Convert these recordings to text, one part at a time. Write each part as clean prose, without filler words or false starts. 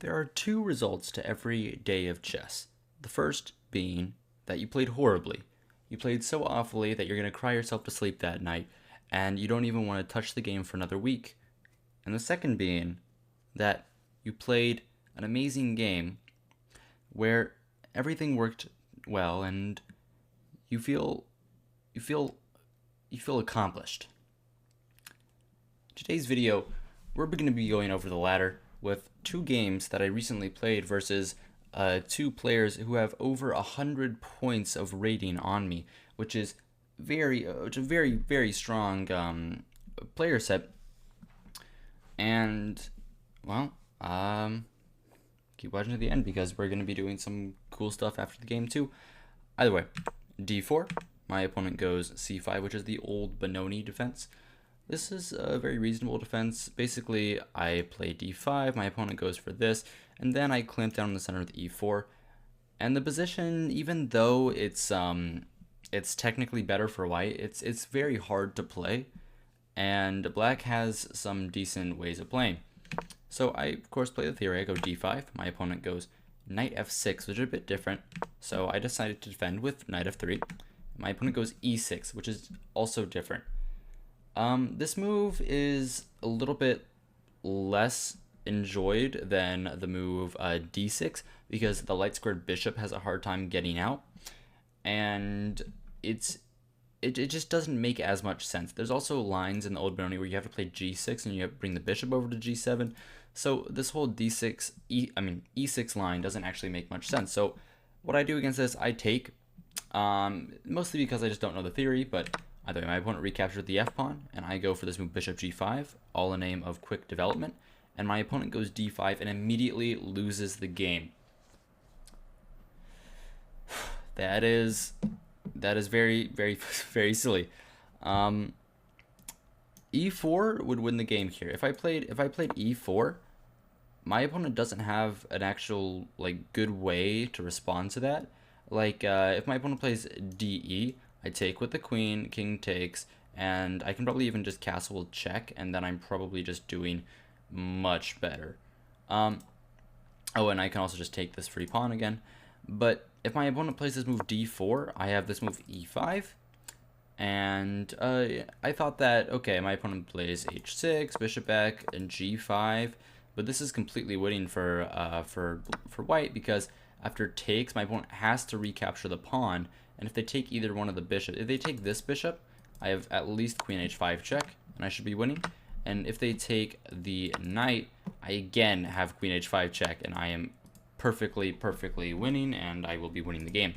There are two results to every day of chess. The first being that you played horribly. You played so awfully that you're going to cry yourself to sleep that night, and you don't even want to touch the game for another week. And the second being that you played an amazing game where everything worked well and you feel you feel you feel accomplished. Today's video, we're going to be going over the latter with two games that I recently played versus two players who have over 100 points of rating on me, which is which is a very strong player set. And well, keep watching to the end because we're going to be doing some cool stuff after the game too. Either way, d4. My opponent goes c5, which is the old Benoni defense. This is a very reasonable defense. Basically, I play d5, my opponent goes for this, and then I clamp down in the center with e4. And the position, even though it's technically better for white, it's very hard to play, and black has some decent ways of playing. So I, of course, play the theory. I go d5, my opponent goes knight f6, which is a bit different. So I decided to defend with knight f3. My opponent goes e6, which is also different. This move is a little bit less enjoyed than the move d6 because the light squared bishop has a hard time getting out, and it just doesn't make as much sense. There's also lines in the old Benoni where you have to play g6 and you have to bring the bishop over to g7. So this whole e6 line doesn't actually make much sense. So what I do against this, I take, mostly because I just don't know the theory, but either way, my opponent recaptured the f-pawn, and I go for this move bishop g5, all in the name of quick development, and my opponent goes d5 and immediately loses the game. That is very silly. E4 would win the game here. If I played e4, my opponent doesn't have an actual good way to respond to that. If my opponent plays de, I take with the queen, king takes, and I can probably even just castle check, and then I'm probably just doing much better. Oh, and I can also just take this free pawn again. But if my opponent plays this move d4, I have this move e5, and I thought that, okay, my opponent plays h6, bishop back, and g5, but this is completely winning for white because after takes, my opponent has to recapture the pawn, and if they take either one of the bishops, if they take this bishop, I have at least queen h5 check, and I should be winning. And if they take the knight, I again have queen h5 check, and I am perfectly winning, and I will be winning the game.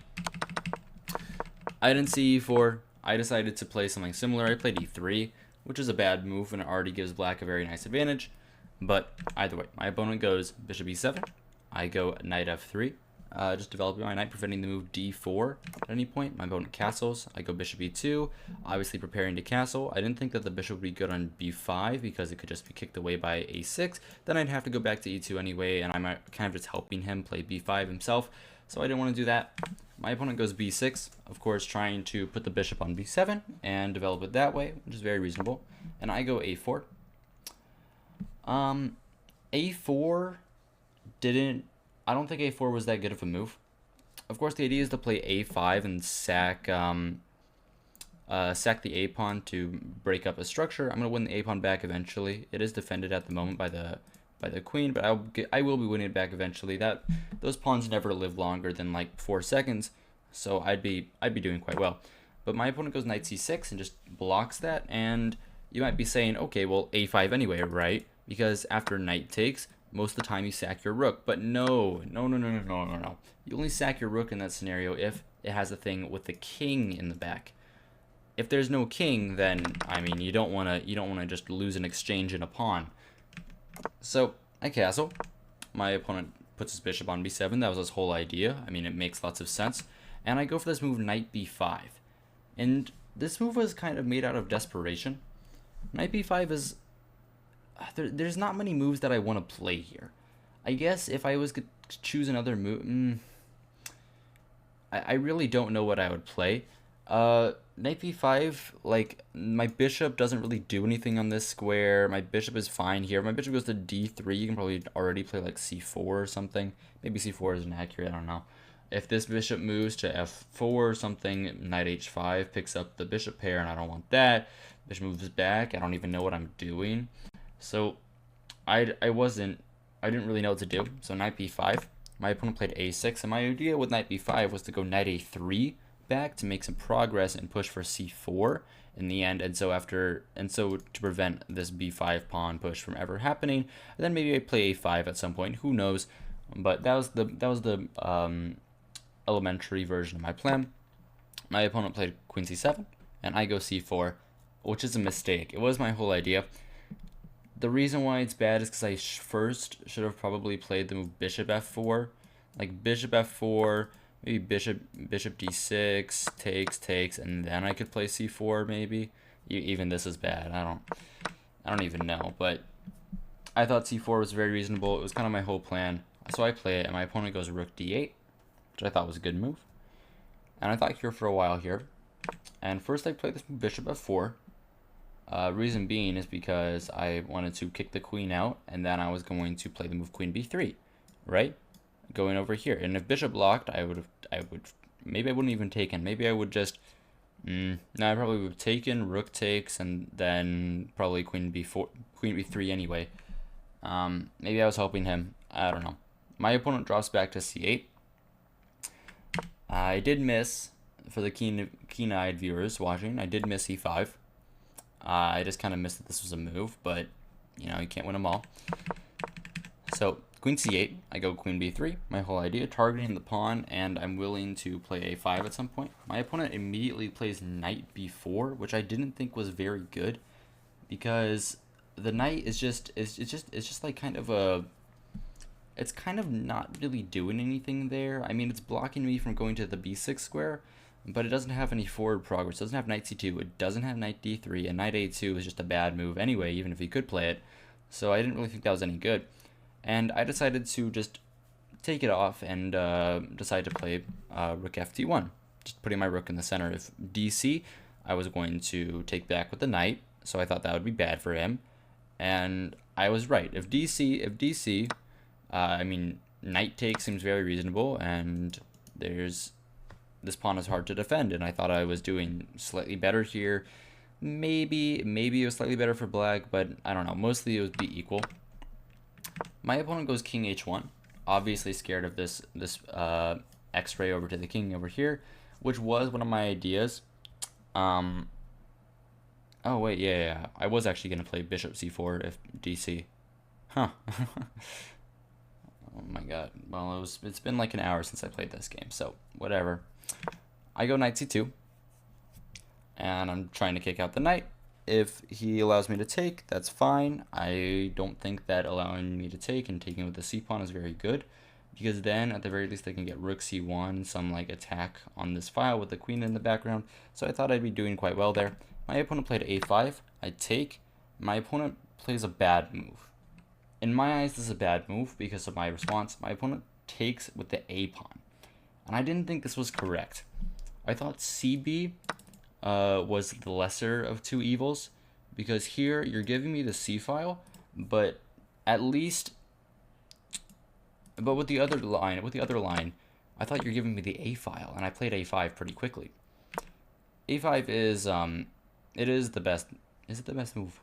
I didn't see e4. I decided to play something similar. I played e3, which is a bad move, and it already gives black a very nice advantage. But either way, my opponent goes bishop e7. I go knight f3. Just developing my knight, preventing the move d4 at any point. My opponent castles. I go bishop e2, obviously preparing to castle. I didn't think that the bishop would be good on b5 because it could just be kicked away by a6. Then I'd have to go back to e2 anyway, and I'm kind of just helping him play b5 himself, so I didn't want to do that. My opponent goes b6, of course trying to put the bishop on b7 and develop it that way, which is very reasonable. And I go a4. A4 didn't... I don't think a4 was that good of a move. Of course, the idea is to play a5 and sack the a-pawn to break up a structure. I'm going to win the a-pawn back eventually. It is defended at the moment by the queen, but I will be winning it back eventually. Those pawns never live longer than 4 seconds, so I'd be doing quite well. But my opponent goes knight c6 and just blocks that, and you might be saying, okay, well, a5 anyway, right? Because after knight takes, most of the time you sack your rook. But no. You only sack your rook in that scenario if it has a thing with the king in the back. If there's no king, then I mean you don't wanna just lose an exchange in a pawn. So I castle. My opponent puts his bishop on b7. That was his whole idea. I mean, it makes lots of sense. And I go for this move knight b5. And this move was kind of made out of desperation. Knight b5 is... There's not many moves that I want to play here. I guess if I was to choose another move... I really don't know what I would play. Knight b5, like, my bishop doesn't really do anything on this square. My bishop is fine here. If my bishop goes to d3, you can probably already play, like, c4 or something. Maybe c4 isn't accurate, I don't know. If this bishop moves to f4 or something, knight h5 picks up the bishop pair, and I don't want that. Bishop moves back. I don't even know what I'm doing. So, I didn't really know what to do. So, knight b5. My opponent played a6, and my idea with knight b5 was to go knight a3 back to make some progress and push for c4 in the end. And so to prevent this b5 pawn push from ever happening, then maybe I play a5 at some point. Who knows? But that was the elementary version of my plan. My opponent played queen c7, and I go c4, which is a mistake. It was my whole idea. The reason why it's bad is because I first should have probably played the move bishop f4, like bishop f4, maybe bishop d6, takes, and then I could play c4 maybe. Even this is bad. I don't even know, but I thought c4 was very reasonable. It was kind of my whole plan. So I play it, and my opponent goes rook d8, which I thought was a good move. And I thought here for a while here. And first I played this bishop f4. Reason being is because I wanted to kick the queen out, and then I was going to play the move queen b3, right? Going over here. And if bishop blocked, maybe I wouldn't even taken. Maybe I would just, no, I probably would have taken, rook takes, and then probably queen b3 anyway. Maybe I was helping him. I don't know. My opponent drops back to c8. I did miss, for the keen-eyed viewers watching, I did miss e5. I just kind of missed that this was a move, but, you know, you can't win them all. So, queen c8, I go queen b3, my whole idea, targeting the pawn, and I'm willing to play a5 at some point. My opponent immediately plays knight b4, which I didn't think was very good, because the knight is just like kind of a, it's kind of not really doing anything there. I mean, it's blocking me from going to the b6 square, but it doesn't have any forward progress. It doesn't have knight c2, it doesn't have knight d3, and knight a2 is just a bad move anyway, even if he could play it. So I didn't really think that was any good. And I decided to just take it off and decide to play rook ft1, just putting my rook in the center. If dc, I was going to take back with the knight, so I thought that would be bad for him. And I was right. If dc, I mean, knight take seems very reasonable, and this pawn is hard to defend, and I thought I was doing slightly better here. Maybe it was slightly better for black, but I don't know. Mostly it would be equal. My opponent goes king h1, obviously scared of this x-ray over to the king over here, which was one of my ideas. Oh wait, yeah. I was actually going to play bishop c4 if dc. Huh. Oh my god. Well, it's been like an hour since I played this game, so whatever. I go knight c2, and I'm trying to kick out the knight. If he allows me to take, that's fine. I don't think that allowing me to take and taking with the c-pawn is very good, because then at the very least I can get rook c1, some like attack on this file with the queen in the background. So I thought I'd be doing quite well there. My opponent played a5. I take. My opponent plays a bad move. In my eyes, this is a bad move because of my response. My opponent takes with the a pawn, and I didn't think this was correct. I thought cb was the lesser of two evils, because here you're giving me the c file, but with the other line, I thought you're giving me the a file, and I played a5 pretty quickly. a5 is it is the best. Is it the best move?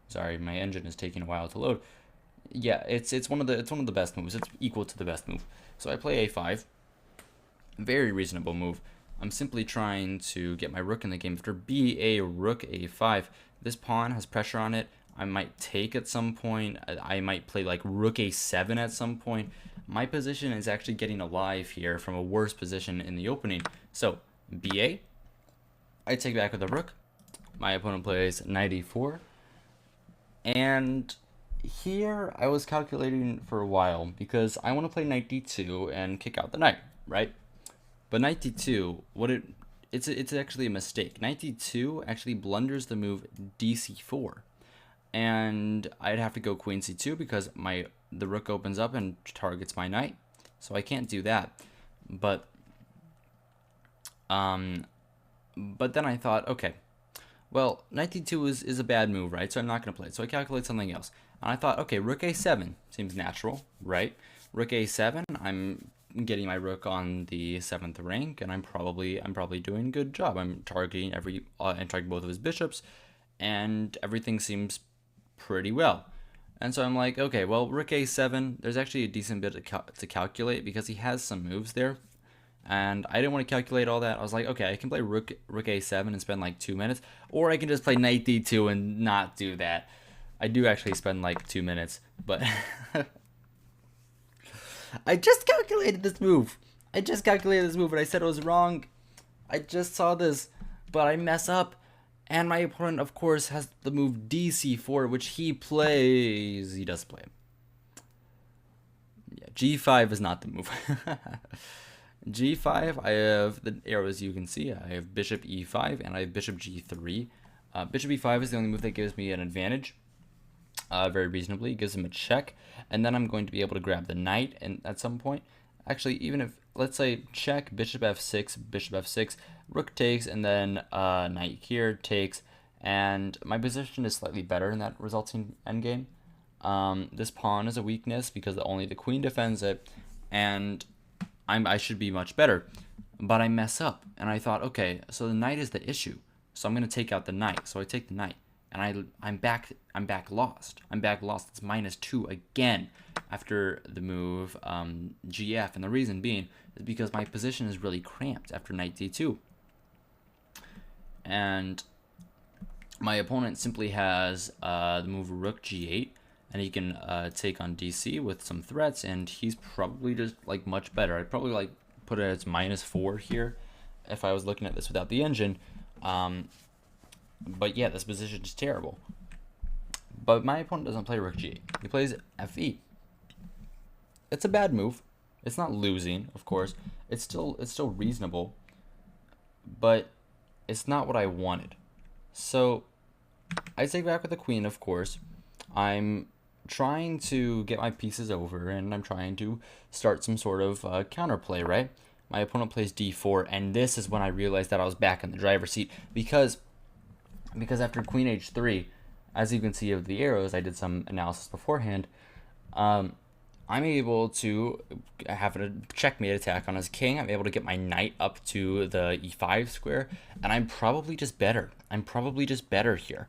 Sorry, my engine is taking a while to load. Yeah, it's one of the best moves. It's equal to the best move. So I play a5. Very reasonable move. I'm simply trying to get my rook in the game. After rook a5, this pawn has pressure on it. I might take at some point. I might play like rook a7 at some point. My position is actually getting alive here from a worse position in the opening. So ba, I take back with the rook. My opponent plays knight e4, and here I was calculating for a while because I want to play knight d2 and kick out the knight, right? But knight d2, it's actually a mistake. Knight d2 actually blunders the move dc4, and I'd have to go queen c2 because the rook opens up and targets my knight, so I can't do that. But But then I thought, okay, well, knight d2 is a bad move, right? So I'm not going to play it. So I calculate something else. And I thought, okay, rook a7 seems natural, right? Rook a7, I'm getting my rook on the 7th rank, and I'm probably doing a good job. I'm targeting and targeting both of his bishops, and everything seems pretty well. And so I'm like, okay, well, rook a7, there's actually a decent bit to calculate because he has some moves there. And I didn't want to calculate all that. I was like, okay, I can play rook a7 and spend like 2 minutes, or I can just play knight d2 and not do that. I do actually spend like 2 minutes, but I just calculated this move. I just calculated this move, and I said it was wrong. I just saw this, but I mess up. And my opponent, of course, has the move dc4, which he plays. He does play. Yeah, g5 is not the move. g5, I have the arrows you can see. I have bishop e5, and I have bishop g3. Bishop e5 is the only move that gives me an advantage. Very reasonably, it gives him a check, and then I'm going to be able to grab the knight and at some point. Actually, even if, let's say, check, bishop f6, rook takes, and then knight here takes, and my position is slightly better in that resulting endgame. This pawn is a weakness because only the queen defends it, and I should be much better, but I mess up, and I thought, okay, so the knight is the issue, so I'm going to take out the knight, so I take the knight. And I'm back lost. It's -2 again after the move gf, and the reason being is because my position is really cramped after knight d2. And my opponent simply has the move rook g8, and he can take on dc with some threats, and he's probably just like much better. I'd probably like put it as -4 here if I was looking at this without the engine. But yeah, this position is terrible. But my opponent doesn't play rook g8. He plays fe. It's a bad move. It's not losing, of course. It's still reasonable, but it's not what I wanted. So I take back with the queen, of course. I'm trying to get my pieces over, and I'm trying to start some sort of counterplay, right? My opponent plays d4, and this is when I realized that I was back in the driver's seat because after queen h3, as you can see of the arrows, I did some analysis beforehand, I'm able to have a checkmate attack on his king. I'm able to get my knight up to the e5 square, and I'm probably just better. Here.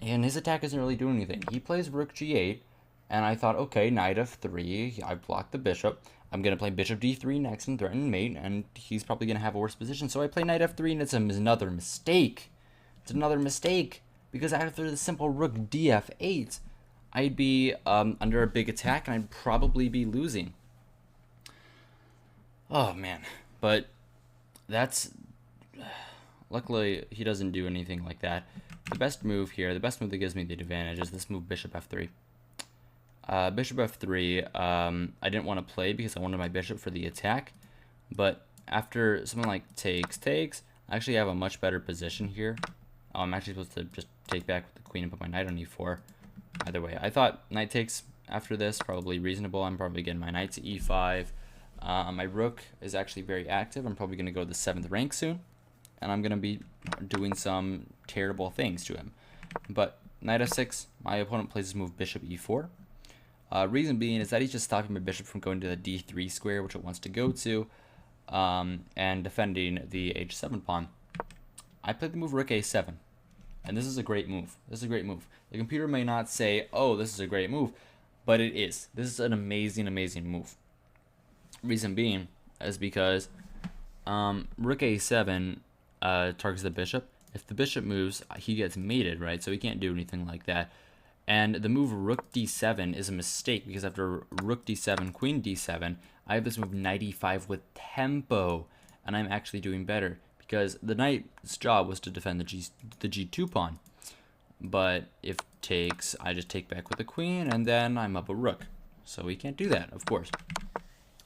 And his attack isn't really doing anything. He plays rook g8, and I thought, okay, knight f3, I blocked the bishop. I'm going to play bishop d3 next and threaten mate, and he's probably going to have a worse position. So I play knight f3, and it's another mistake. It's another mistake, because after the simple rook df8, I'd be under a big attack, and I'd probably be losing. Oh, man. But that's... Luckily, he doesn't do anything like that. The best move here, the best move that gives me the advantage is this move, bishop f3. Bishop f3, I didn't want to play because I wanted my bishop for the attack, but after something like takes, I actually have a much better position here. I'm actually supposed to just take back with the queen and put my knight on e4. Either way, I thought knight takes after this, probably reasonable. I'm probably getting my knight to e5. My rook is actually very active. I'm probably going to go to the 7th rank soon, and I'm going to be doing some terrible things to him. But knight f6, my opponent plays this move bishop e4. Reason being is that he's just stopping my bishop from going to the d3 square, which it wants to go to, and defending the h7 pawn. I played the move rook a7, and this is a great move. The computer may not say, oh, this is a great move, but it is. This is an amazing move. Reason being is because rook a7 targets the bishop. If the bishop moves, he gets mated, right? So he can't do anything like that. And the move rook d7 is a mistake because after rook d7, queen d7, I have this move knight e5 with tempo, and I'm actually doing better because the knight's job was to defend the g2 pawn. But if takes, I just take back with the queen, and then I'm up a rook. So we can't do that, of course.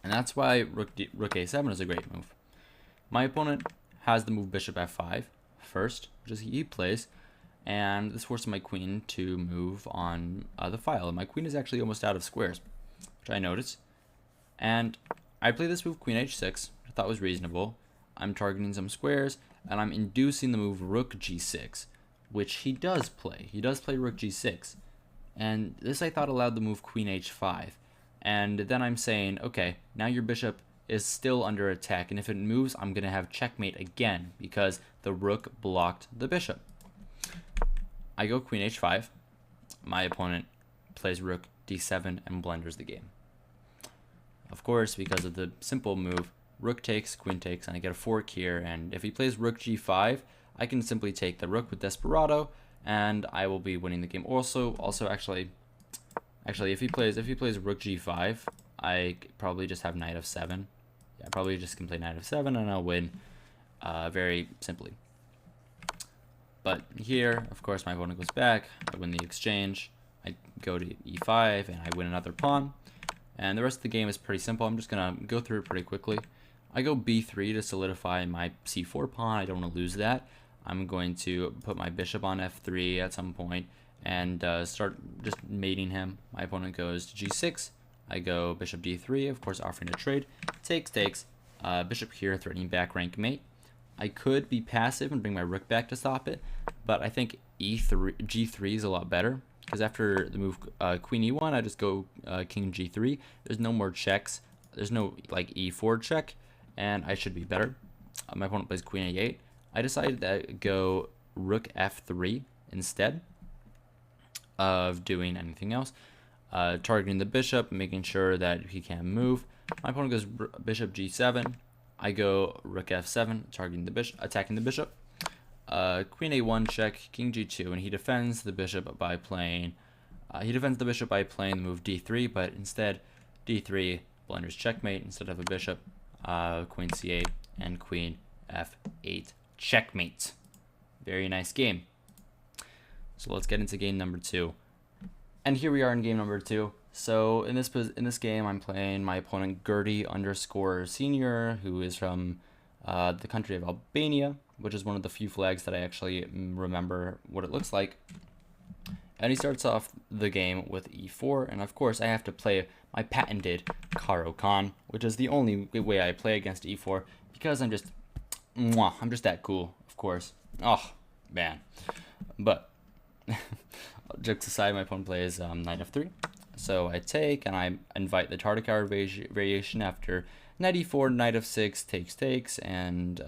And that's why rook a7 is a great move. My opponent has the move bishop f5 first, which is he plays, and this forces my queen to move on the file. And my queen is actually almost out of squares, which I noticed. And I play this move queen h6, which I thought was reasonable. I'm targeting some squares, and I'm inducing the move rook g6, which he does play. He does play rook g6, and this I thought allowed the move queen h5. And then I'm saying, okay, now your bishop is still under attack, and if it moves, I'm going to have checkmate again because the rook blocked the bishop. I go queen h5. My opponent plays rook d7 and blunders the game. Of course, because of the simple move, rook takes, queen takes, and I get a fork here, and if he plays rook g5, I can simply take the rook with Desperado, and I will be winning the game. Also, actually, if he plays rook g5, I probably just have knight f7. Yeah, I probably just can play knight f7, and I'll win very simply. But here, of course, my opponent goes back. I win the exchange. I go to e5, and I win another pawn. And the rest of the game is pretty simple. I'm just going to go through it pretty quickly. I go b3 to solidify my c4 pawn. I don't want to lose that. I'm going to put my bishop on f3 at some point and start just mating him. My opponent goes to g6. I go bishop d3, of course offering a trade. Takes. Bishop here, threatening back rank mate. I could be passive and bring my rook back to stop it, but I think g3 is a lot better, because after the move queen e1, I just go king g3. There's no more checks. There's no like e4 check, and I should be better. My opponent plays queen a8. I decided to go rook f3 instead of doing anything else, targeting the bishop, making sure that he can't move. My opponent goes bishop g7. I go rook f7, targeting the bishop, attacking the bishop. Queen a1 check, king g2, and he defends the bishop by playing. The move d3, but instead d3 blunders checkmate instead of a bishop. Queen c8 and queen f8 checkmate. Very nice game. So let's get into game number 2. And here we are in game number 2. So in this game, I'm playing my opponent Gertie _ Senior, who is from the country of Albania, which is one of the few flags that I actually remember what it looks like. And he starts off the game with e4, and of course I have to play my patented Caro-Kann, which is the only way I play against e4, because I'm just that cool, of course. Oh man, but jokes aside, my opponent plays knight f3. So I take, and I invite the Tartakower variation after knight e4, knight f6, takes, and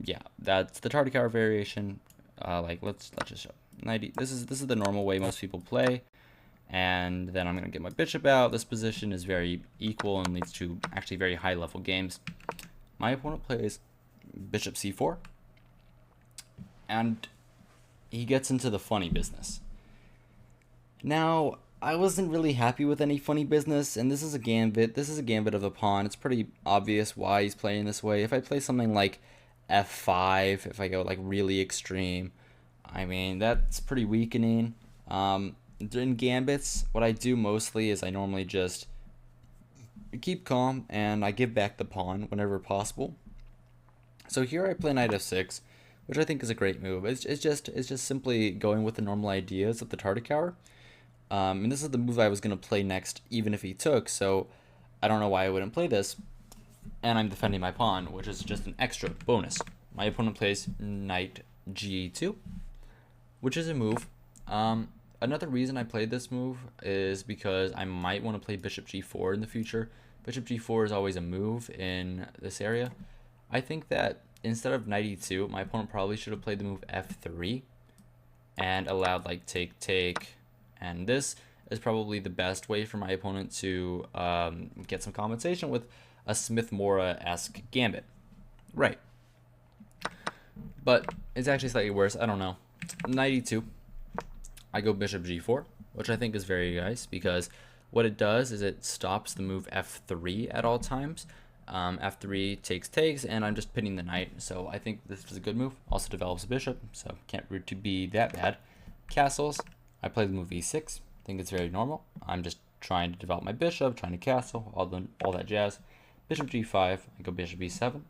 yeah, that's the Tartakower variation. Let's just show knight. This is the normal way most people play, and then I'm gonna get my bishop out. This position is very equal and leads to actually very high level games. My opponent plays bishop c4, and he gets into the funny business. Now, I wasn't really happy with any funny business, and this is a gambit. This is a gambit of a pawn. It's pretty obvious why he's playing this way. If I play something like f5, if I go like really extreme, I mean, that's pretty weakening. In gambits, what I do mostly is I normally just keep calm and I give back the pawn whenever possible. So here I play knight f6, which I think is a great move. It's just simply going with the normal ideas of the Tartakower. And this is the move I was going to play next, even if he took, so I don't know why I wouldn't play this. And I'm defending my pawn, which is just an extra bonus. My opponent plays knight g2, which is a move. Another reason I played this move is because I might want to play bishop g4 in the future. Bishop g4 is always a move in this area. I think that instead of knight e2, my opponent probably should have played the move f3 and allowed like take. And this is probably the best way for my opponent to get some compensation with a Smith-Morra-esque gambit. Right. But it's actually slightly worse. I don't know. Knight e2. I go bishop g4, which I think is very nice because what it does is it stops the move f3 at all times. F3 takes, and I'm just pinning the knight. So I think this is a good move. Also develops a bishop, so can't root to be that bad. Castles. I play the move e6. I think it's very normal. I'm just trying to develop my bishop, trying to castle, all that jazz. Bishop g5. I go bishop e7.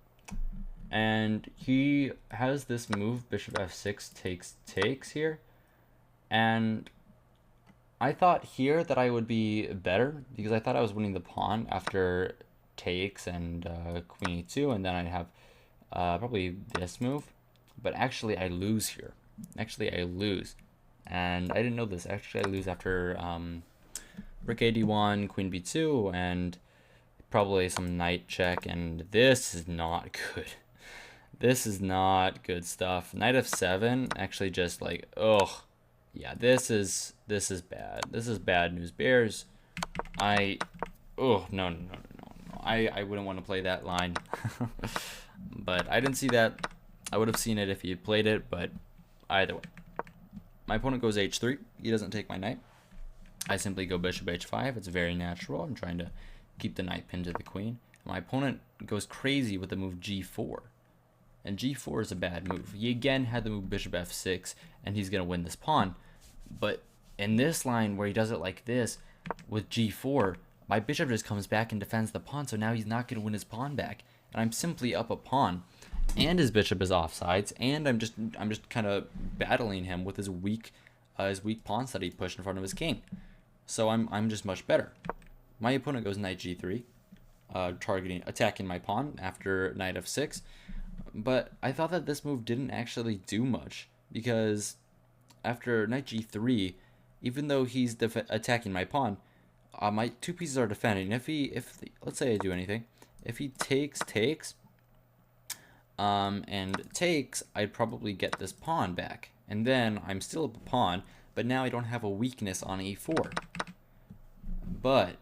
And he has this move, bishop f6 takes here. And I thought here that I would be better because I thought I was winning the pawn after takes and queen e2, and then I'd have probably this move, but actually I lose here. Actually, I lose, and I didn't know this. Actually, I lose after Rook A D1, Queen B2, and probably some knight check, and this is not good. This is not good stuff. Knight F7, actually just like, ugh. Yeah, this is bad. This is bad news bears. Oh, no. I wouldn't want to play that line. But I didn't see that. I would have seen it if he had played it, but either way. My opponent goes H3. He doesn't take my knight. I simply go bishop H5. It's very natural. I'm trying to keep the knight pinned to the queen. My opponent goes crazy with the move G4. And G4 is a bad move. He again had the move bishop F6, and he's going to win this pawn. But in this line where he does it like this, with G4, my bishop just comes back and defends the pawn, so now he's not going to win his pawn back. And I'm simply up a pawn, and his bishop is offsides, and I'm just kind of battling him with his weak pawns that he pushed in front of his king. So I'm just much better. My opponent goes knight G3, attacking my pawn after knight F6. But I thought that this move didn't actually do much, because after knight G3, even though he's attacking my pawn, my two pieces are defending. Let's say I do anything, if he takes, I'd probably get this pawn back, and then I'm still a pawn, but now I don't have a weakness on E4. But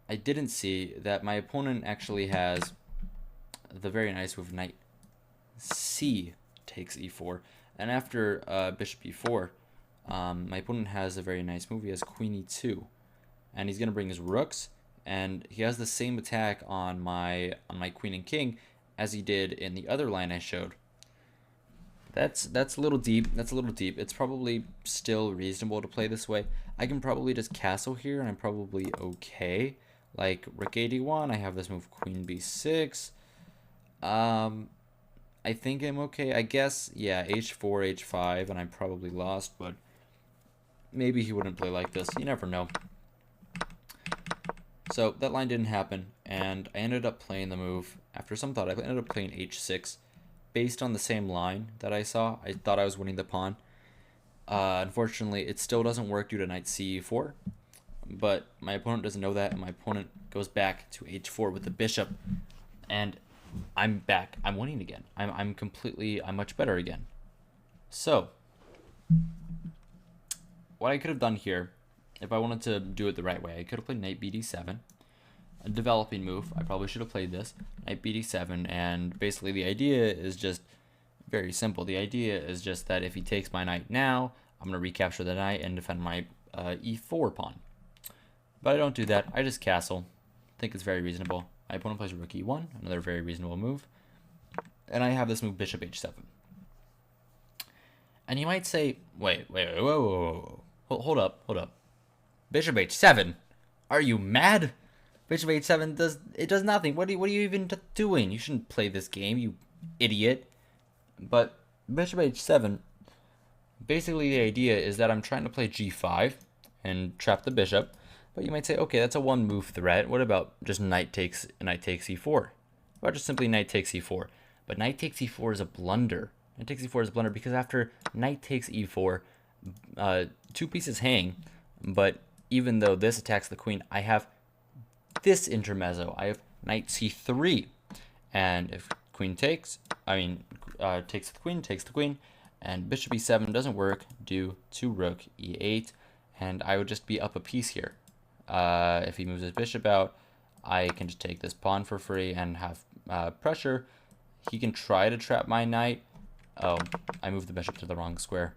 I didn't see that my opponent actually has the very nice move knight C takes E4, and after bishop E4, my opponent has a very nice move. He has queen E2, and he's gonna bring his rooks, and he has the same attack on my queen and king as he did in the other line I showed. That's a little deep. It's probably still reasonable to play this way. I can probably just castle here, and I'm probably okay. Like rook A1, I have this move queen B6. I think I'm okay. I guess, yeah, H4, H5, and I'm probably lost, but maybe he wouldn't play like this. You never know. So that line didn't happen, and I ended up playing the move. After some thought, I ended up playing H6. Based on the same line that I saw, I thought I was winning the pawn. Unfortunately, it still doesn't work due to knight C4, but my opponent doesn't know that, and my opponent goes back to H4 with the bishop, and I'm back. I'm winning again. I'm much better again. So what I could have done here, if I wanted to do it the right way, I could have played knight BD7, a developing move. I probably should have played this knight BD7, and basically the idea is just very simple. The idea is just that if he takes my knight now, I'm going to recapture the knight and defend my E4 pawn. But I don't do that. I just castle. I think it's very reasonable. My opponent plays rook E1, another very reasonable move. And I have this move bishop H7. And you might say, wait, whoa. Hold up. Bishop H7? Are you mad? Bishop H7 does nothing. What are you even doing? You shouldn't play this game, you idiot. But bishop H7, basically the idea is that I'm trying to play G5 and trap the bishop. But you might say, okay, that's a one move threat. What about just knight takes E4? Or just simply knight takes E4? But knight takes E4 is a blunder. Knight takes E4 is a blunder because after knight takes E4, two pieces hang. But even though this attacks the queen, I have this intermezzo. I have knight C3. And if queen takes, takes the queen, and bishop E7 doesn't work due to rook E8, and I would just be up a piece here. If he moves his bishop out, I can just take this pawn for free and have pressure. He can try to trap my knight. Oh, I moved the bishop to the wrong square.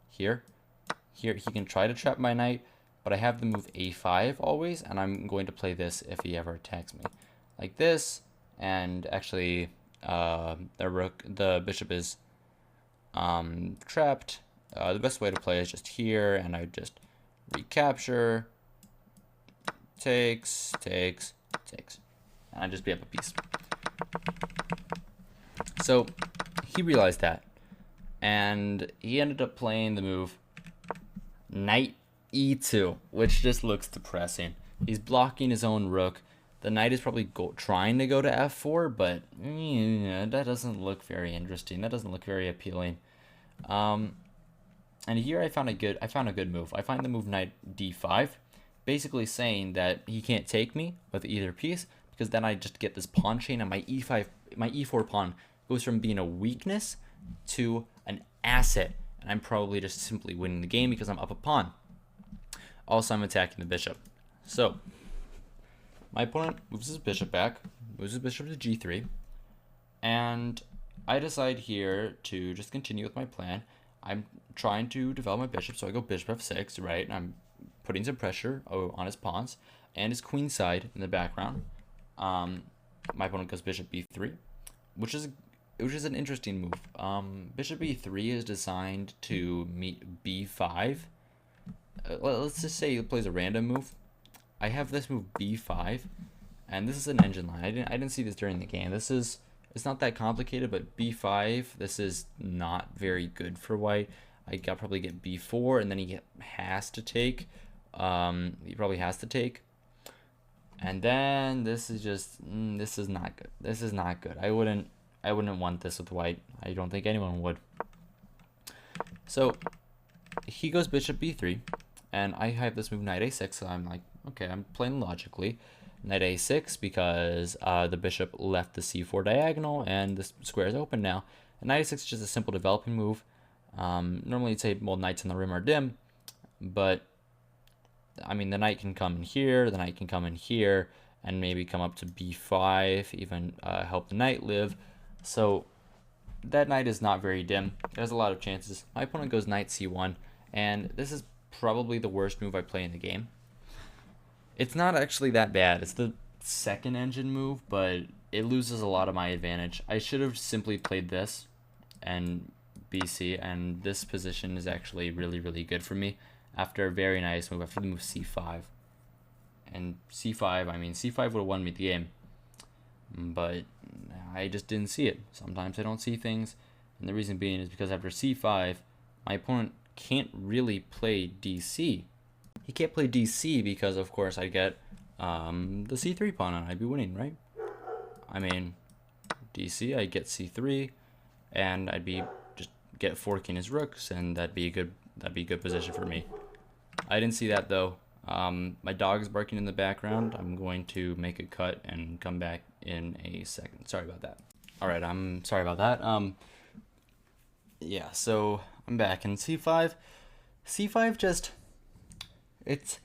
Here he can try to trap my knight, but I have the move A5 always, and I'm going to play this if he ever attacks me. Like this, and actually the bishop is trapped. The best way to play is just here, and I just recapture, takes, and I just be up a piece. So he realized that, and he ended up playing the move knight E2, which just looks depressing. He's blocking his own rook The knight is probably trying to go to f4, but that doesn't look very interesting. That doesn't look very appealing. And here I found a good move. I find the move knight d5, basically saying that he can't take me with either piece, because then I just get this pawn chain, and my e4 pawn goes from being a weakness to an asset, and I'm probably just simply winning the game because I'm up a pawn. Also, I'm attacking the bishop. So my opponent moves his bishop back, moves his bishop to g3, and I decide here to just continue with my plan. I'm trying to develop my bishop, so I go bishop f6, right? And I'm putting some pressure on his pawns and his queen side in the background. My opponent goes bishop b3, which is an interesting move. Bishop e3 is designed to meet b5. Let's just say he plays a random move. I have this move b5, and this is an engine line. I didn't see this during the game. It's not that complicated, but b5, this is not very good for white. I could probably get b4, and then he has to take. He probably has to take. And then this is not good. This is not good. I wouldn't want this with white. I don't think anyone would. So he goes bishop b3, and I have this move knight a6, so I'm like, okay, I'm playing logically. Knight a6 because the bishop left the c4 diagonal and the square is open now. And knight a6 is just a simple developing move. Normally you'd say, well, knights in the rim are dim, but I mean, the knight can come in here, the knight can come in here, and maybe come up to b5, even help the knight live. So that knight is not very dim. It has a lot of chances. My opponent goes knight c1, and this is probably the worst move I play in the game. It's not actually that bad. It's the second engine move, but it loses a lot of my advantage. I should have simply played this and BC, and this position is actually really, really good for me after a very nice move, after the move c5. And c5, I mean, c5 would have won me the game, but I just didn't see it. Sometimes I don't see things, and the reason being is because after c5, my opponent can't really play dc. He can't play dc because, of course, I get the c3 pawn, and I'd be winning, right? I mean, dc, I get c3, and I'd be just get forking his rooks, and that'd be a good position for me. I didn't see that though. My dog is barking in the background. I'm going to make a cut and come back in a second. Sorry about that. All right, I'm sorry about that. Yeah, so I'm back in c5. C5 just it's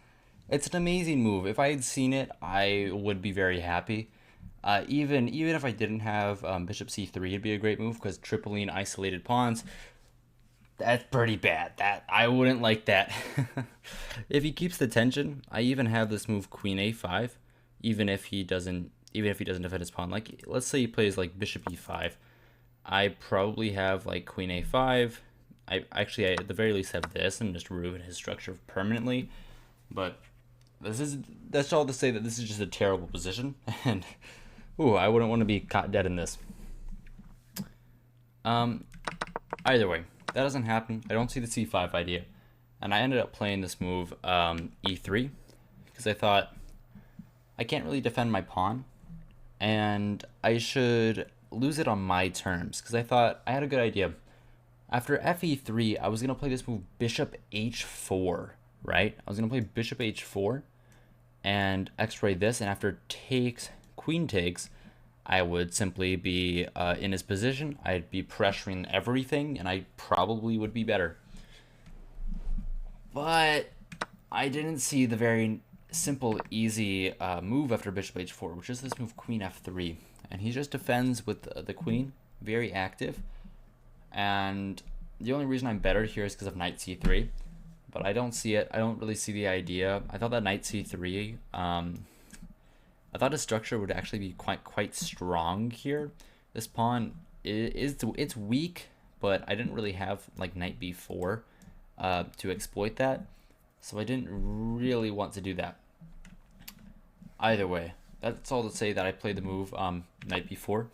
an amazing move. If I had seen it, I would be very happy. Even if I didn't have bishop c3, it'd be a great move because tripling isolated pawns. That's pretty bad. That I wouldn't like that. If he keeps the tension, I even have this move queen a5. Even if he doesn't defend his pawn, like let's say he plays like bishop e5, I probably have like queen a5. I at the very least have this and just ruin his structure permanently. But that's all to say that this is just a terrible position, and I wouldn't want to be caught dead in this. Either way, that doesn't happen. I don't see the c5 idea, and I ended up playing this move e3 because I thought I can't really defend my pawn, and I should lose it on my terms because I thought I had a good idea. After fe3, I was gonna play this move bishop h4. Right? I was going to play bishop h4 and x-ray this, and after queen takes, I would simply be in his position. I'd be pressuring everything, and I probably would be better. But I didn't see the very simple, easy move after bishop h4, which is this move queen f3. And he just defends with the queen, very active. And the only reason I'm better here is because of knight c3. But I don't see it. I don't really see the idea. I thought that knight c3, I thought his structure would actually be quite strong here. This pawn it's weak, but I didn't really have like knight b4 to exploit that, so I didn't really want to do that. Either way, that's all to say that I played the move knight b4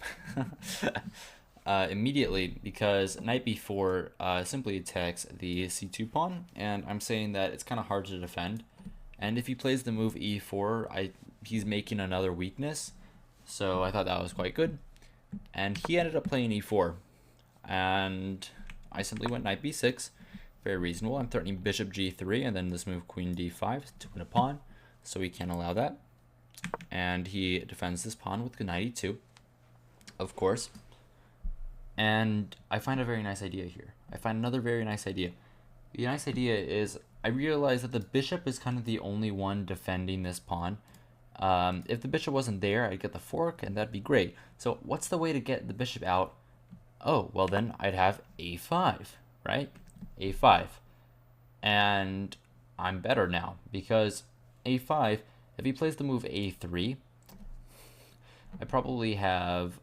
immediately because knight b4 simply attacks the c2 pawn, and I'm saying that it's kind of hard to defend. And if he plays the move e4, he's making another weakness. So I thought that was quite good. And he ended up playing e4. And I simply went knight b6. Very reasonable. I'm threatening bishop g3 and then this move queen d5 to win a pawn. So we can't allow that. And he defends this pawn with knight e2, of course. And I find a very nice idea here. I find another very nice idea. The nice idea is I realize that the bishop is kind of the only one defending this pawn. If the bishop wasn't there, I'd get the fork, and that'd be great. So what's the way to get the bishop out? Oh, well then I'd have a5, right? a5. And I'm better now, because a5, if he plays the move a3, I probably have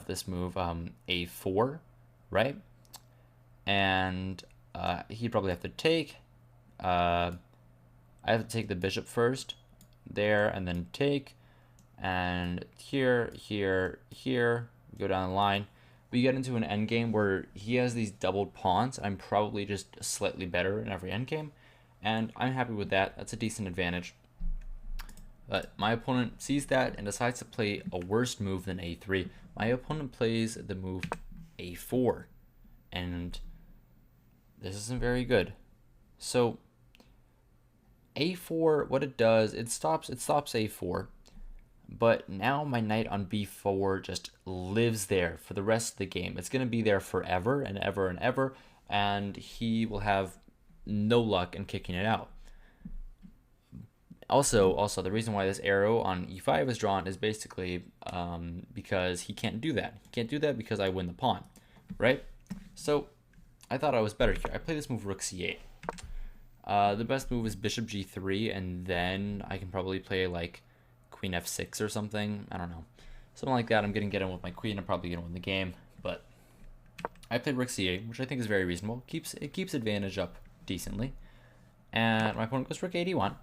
this move a4, right? And he'd probably have to take. I have to take the bishop first, there, and then take, and here, here, here. We go down the line. We get into an endgame where he has these doubled pawns. I'm probably just slightly better in every endgame, and I'm happy with that. That's a decent advantage. But my opponent sees that and decides to play a worse move than a3. My opponent plays the move a4, and this isn't very good. So a4, what it does, it stops a4, but now my knight on b4 just lives there for the rest of the game. It's going to be there forever and ever and ever, and he will have no luck in kicking it out. Also, the reason why this arrow on e5 is drawn is basically because he can't do that. He can't do that because I win the pawn, right? So I thought I was better here. I play this move rook c8. The best move is bishop g3, and then I can probably play like queen f6 or something. I don't know. Something like that. I'm going to get in with my queen. I'm probably going to win the game. But I played rook c8, which I think is very reasonable. It keeps advantage up decently. And my opponent goes rook a1.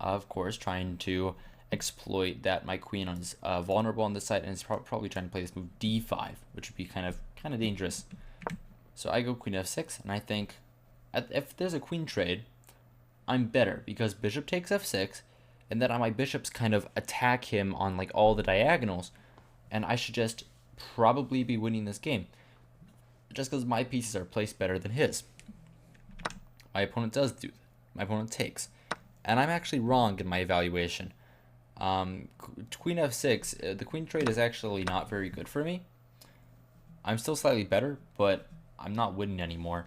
Of course, trying to exploit that my queen is vulnerable on this side, and is probably trying to play this move d5, which would be kind of dangerous. So I go queen f6, and I think if there's a queen trade, I'm better because bishop takes f6, and then my bishops kind of attack him on like all the diagonals, and I should just probably be winning this game just because my pieces are placed better than his. My opponent does do that. My opponent takes. And I'm actually wrong in my evaluation. Queen f6, the queen trade is actually not very good for me. I'm still slightly better, but I'm not winning anymore.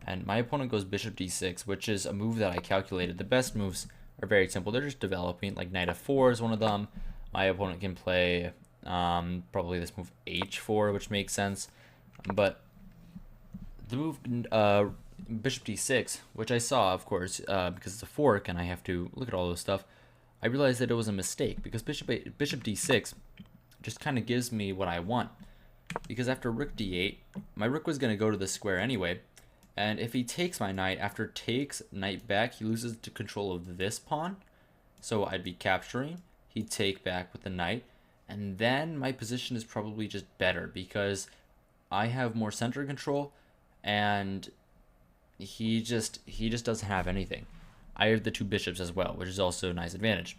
And my opponent goes bishop d6, which is a move that I calculated. The best moves are very simple. They're just developing. Like knight f4 is one of them. My opponent can play probably this move h4, which makes sense. But the move bishop d6, which I saw, of course, because it's a fork and I have to look at all this stuff, I realized that it was a mistake because bishop d6 just kind of gives me what I want. Because after rook d8, my rook was going to go to the square anyway, and if he takes my knight, after takes knight back, he loses control of this pawn, so I'd be capturing, he'd take back with the knight, and then my position is probably just better because I have more center control, and he just doesn't have anything. I have the two bishops as well, which is also a nice advantage.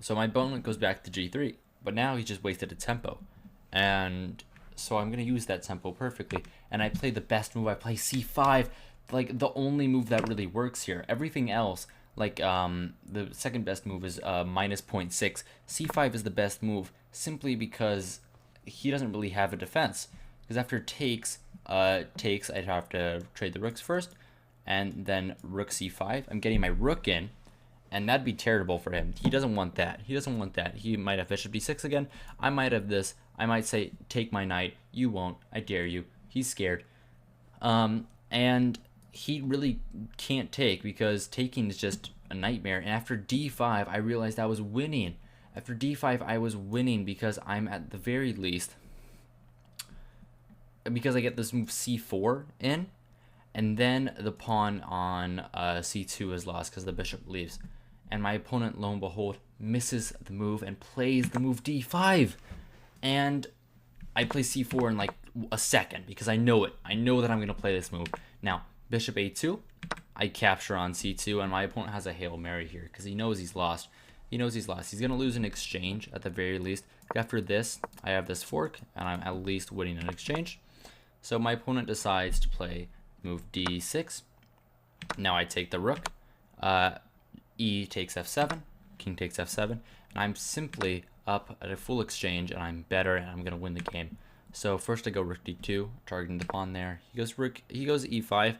So my opponent goes back to g3, but now he just wasted a tempo. And so I'm going to use that tempo perfectly. And I play the best move. I play c5, like the only move that really works here. Everything else, like the second best move is minus 0.6. c5 is the best move simply because he doesn't really have a defense. Because after takes, I'd have to trade the rooks first, and then rook c5. I'm getting my rook in, and that'd be terrible for him. He doesn't want that. He might have bishop d6 again. I might have this. I might say, take my knight. You won't. I dare you. He's scared. And he really can't take because taking is just a nightmare. And after d5, I realized I was winning. After d5, I was winning because I'm at the very least, because I get this move c4 in, and then the pawn on c2 is lost because the bishop leaves. And my opponent, lo and behold, misses the move and plays the move d5. And I play c4 in like a second because I know it. I know that I'm going to play this move. Now, bishop a2, I capture on c2, and my opponent has a Hail Mary here because he knows he's lost. He knows he's lost. He's going to lose an exchange at the very least. After this, I have this fork, and I'm at least winning an exchange. So my opponent decides to play move d6. Now I take the rook. E takes f7. King takes f7. And I'm simply up at a full exchange, and I'm better, and I'm going to win the game. So first I go rook d2, targeting the pawn there. He goes e5.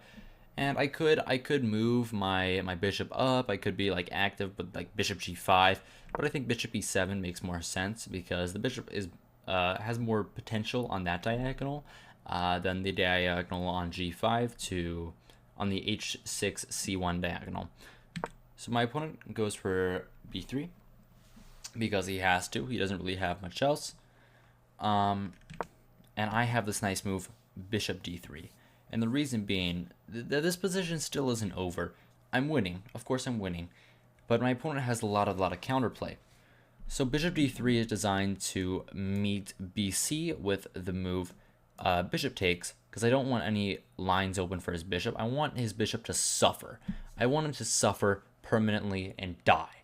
And I could move my bishop up. I could be like active, but like bishop g5. But I think bishop e7 makes more sense because the bishop is has more potential on that diagonal than the diagonal on g5 to on the h6 c1 diagonal. So my opponent goes for b3 because he has to. He doesn't really have much else. And I have this nice move, bishop d3. And the reason being that this position still isn't over. I'm winning. Of course I'm winning. But my opponent has a lot of counterplay. So bishop d3 is designed to meet bc with the move bishop takes, because I don't want any lines open for his bishop. I want his bishop to suffer. I want him to suffer permanently and die.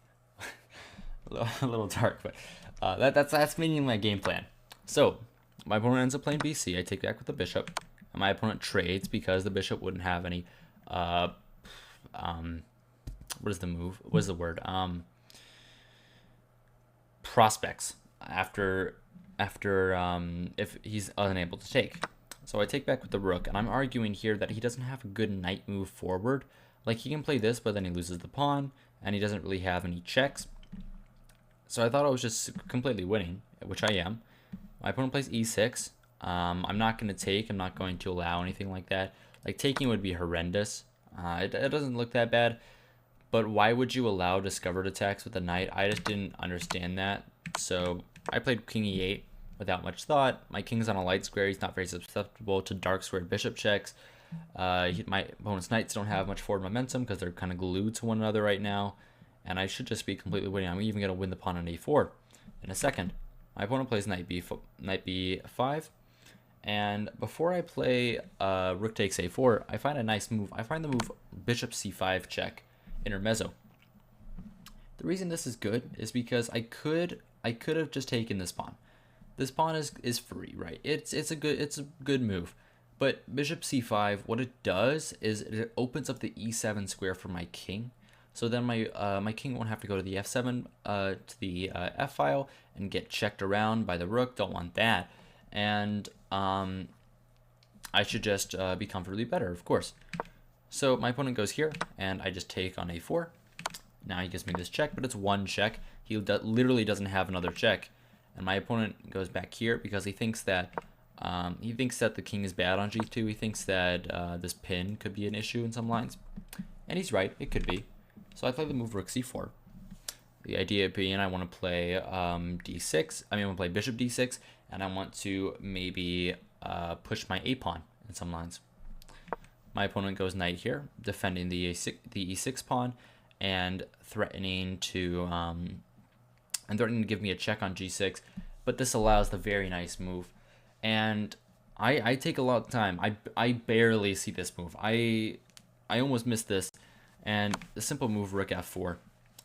A little dark, but that's meaning my game plan. So my opponent ends up playing bc. I take back with the bishop. And my opponent trades because the bishop wouldn't have any what is the move? What is the word? Prospects after if he's unable to take. So I take back with the rook, and I'm arguing here that he doesn't have a good knight move forward. Like, he can play this, but then he loses the pawn, and he doesn't really have any checks. So I thought I was just completely winning, which I am. My opponent plays e6. I'm not going to take. I'm not going to allow anything like that. Like, taking would be horrendous. It doesn't look that bad. But why would you allow discovered attacks with the knight? I just didn't understand that. So I played king e8 without much thought. My king's on a light square. He's not very susceptible to dark square bishop checks. My opponent's knights don't have much forward momentum because they're kind of glued to one another right now. And I should just be completely winning. I'm even going to win the pawn on a4 in a second. My opponent plays knight b5. And before I play rook takes a4, I find a nice move. I find the move bishop c5 check intermezzo. The reason this is good is because I could have just taken this pawn. This pawn is free, right? It's a good move. But bishop c5, what it does is it opens up the e7 square for my king. So then my king won't have to go to the f7 to the f file and get checked around by the rook. Don't want that. And I should just be comfortably better, of course. So my opponent goes here, and I just take on a4. Now he gives me this check, but it's one check. He literally doesn't have another check. And my opponent goes back here because he thinks that the king is bad on g2. He thinks that this pin could be an issue in some lines. And he's right, it could be. So I play the move rook c4. The idea being I want to play d6. I want to play bishop d6, and I want to maybe push my a pawn in some lines. My opponent goes knight here, defending the e6 pawn, and threatening to give me a check on g6. But this allows the very nice move, and I take a lot of time. I barely see this move. I almost missed this, and the simple move rook f4,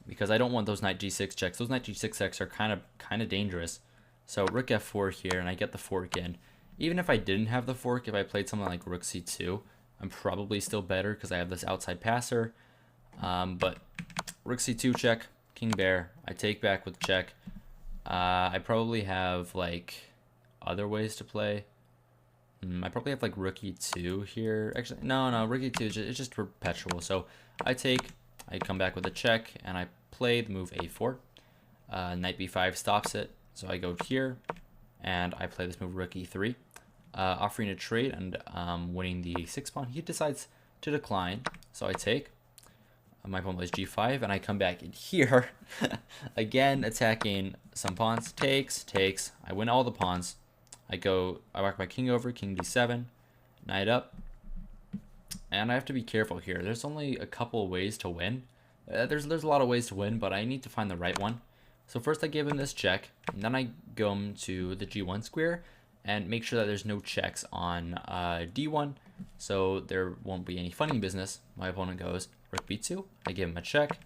because I don't want those knight g6 checks. Those knight g6 checks are kind of dangerous. So rook f4 here, and I get the fork in. Even if I didn't have the fork, if I played something like rook c2, I'm probably still better because I have this outside passer. But rook c2 check, king bear. I take back with check. I probably have like other ways to play. I probably have like rook e2 here. Actually, no, rook e2 is just perpetual. So I come back with a check, and I play the move a4. Knight b5 stops it. So I go here, and I play this move rook e3, offering a trade and winning the e6 pawn. He decides to decline, so I take. My opponent plays g5, and I come back in here, again attacking some pawns. Takes. I win all the pawns. I walk my king over, king d7, knight up, and I have to be careful here. There's only a couple ways to win. There's a lot of ways to win, but I need to find the right one. So first I give him this check, and then I go to the g1 square and make sure that there's no checks on d1, so there won't be any funny business. My opponent goes rook b2, I give him a check,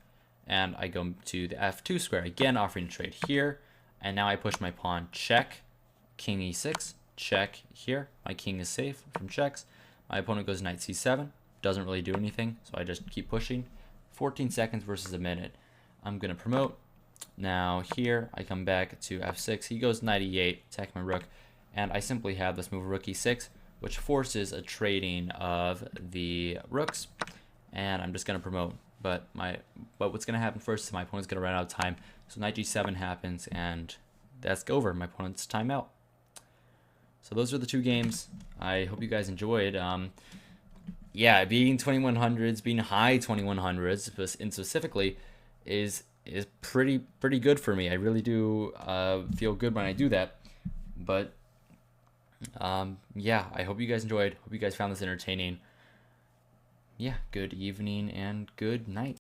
and I go to the f2 square, again offering to trade here, and now I push my pawn check, king e6, check here. My king is safe from checks. My opponent goes knight c7, doesn't really do anything, so I just keep pushing. 14 seconds versus a minute. I'm going to promote. Now here I come back to f6. He goes knight e8, attack my rook, and I simply have this move rook e6, which forces a trading of the rooks, and I'm just going to promote. But what's going to happen first is my opponent's going to run out of time, so knight g7 happens, and that's over. My opponent's timeout. So those are the two games. I hope you guys enjoyed. Yeah, being 2100s, being high 2100s, and specifically, is pretty good for me. I really do feel good when I do that. But yeah, I hope you guys enjoyed. Hope you guys found this entertaining. Yeah, good evening and good night.